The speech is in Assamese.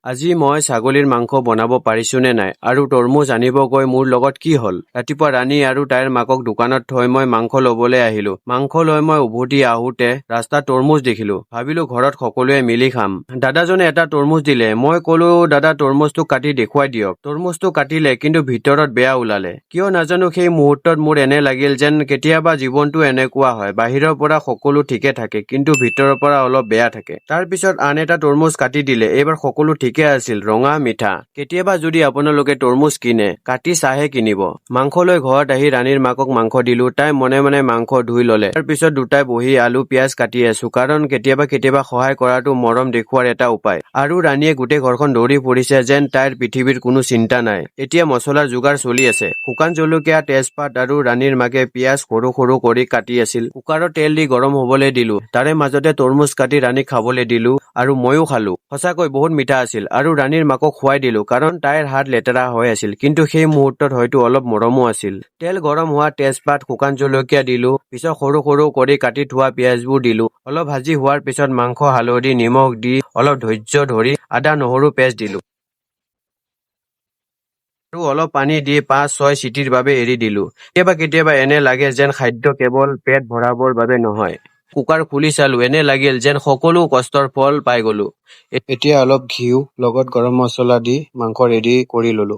আজি মই ছাগলীৰ মাংস বনাব পাৰিছোনে নাই আৰু তৰমুজ আনিব গৈ মোৰ লগত কি হ'ল। ৰাতিপুৱা ৰাণী আৰু তাইৰ মাকক দোকানত থৈ মই মাংস ল'বলৈ আহিলো। মাংস লৈ মই উভতি আহোঁতে ৰাস্তাত তৰমুজ দেখিলো। ভাবিলো ঘৰত সকলোৱে মিলি খাম। দাদাজনে এটা তৰমুজ দিলে। মই ক'লো, দাদা তৰমুজটো কাটি দেখুৱাই দিয়ক। তৰমুজটো কাটিলে, কিন্তু ভিতৰত বেয়া ওলালে। কিয় নাজানো সেই মুহূৰ্তত মোৰ এনে লাগিল যেন কেতিয়াবা জীৱনটো এনেকুৱা হয়, বাহিৰৰ পৰা সকলো ঠিকে থাকে, কিন্তু ভিতৰৰ পৰা অলপ বেয়া থাকে। তাৰ পিছত আন এটা তৰমুজ কাটি দিলে। এইবাৰ সকলো ঠিকে আছিল, ৰঙা মিঠা। কেতিয়াবা যদি আপোনালোকে তৰমুজ কিনে, কাটি চাহে কিনিব। মাংস লৈ ঘৰত আহি ৰাণীৰ মাকক মাংস দিলো। তাই মনে মনে মাংস ধুই ললে। তাৰ পিছত দুটাই বহি আলু পিয়াজ কাটি আছো, কাৰণ কেতিয়াবা সহায় কৰাটো মৰম দেখুৱাৰ এটা উপায়। আৰু ৰাণীয়ে গোটেই ঘৰখন দৌৰি ফুৰিছে যেন তাইৰ পৃথিৱীৰ কোনো চিন্তা নাই। এতিয়া মছলাৰ যোগাৰ চলি আছে। শুকান জলকীয়া, তেজপাত আৰু ৰাণীৰ মাকে পিয়াজ সৰু সৰু কৰি কাটি আছিল। কুকাৰত তেল দি গৰম হবলৈ দিলো। তাৰে মাজতে তৰমুজ কাটি ৰাণীক খাবলৈ দিলো আৰু ময়ো খালো। সঁচাকৈ বহুত মিঠা আছিল। আৰু ৰাণীৰ মাকক খুৱাই দিলো, কাৰণ তাইৰ হাত লেতেৰা হৈ আছিল, কিন্তু সেই মুহূৰ্তত হয়তো অলপ মৰমো আছিল। তেল গৰম হোৱা তেজপাত, শুকান জলকীয়া দিলো। পিছত সৰু সৰু কৰি কাটি থোৱা পিয়াজবোৰ দিলো। অলপ ভাজি হোৱাৰ পিছত মাংস, হালধি, নিমখ দি অলপ ধৈৰ্য ধৰি আদা নহৰু পেষ্ট দিলো। আৰু অলপ পানী দি 5-6 চিটিৰ বাবে এৰি দিলো। কেতিয়াবা এনে লাগে যেন খাদ্য কেৱল পেট ভৰাবৰ বাবে নহয়। কুকাৰ খুলি চালো, এনে লাগিল যেন সকলো কষ্টৰ ফল পাই গলো। এতিয়া অলপ ঘিউ লগত গৰম মছলা দি মাংস ৰেডি কৰি ললো।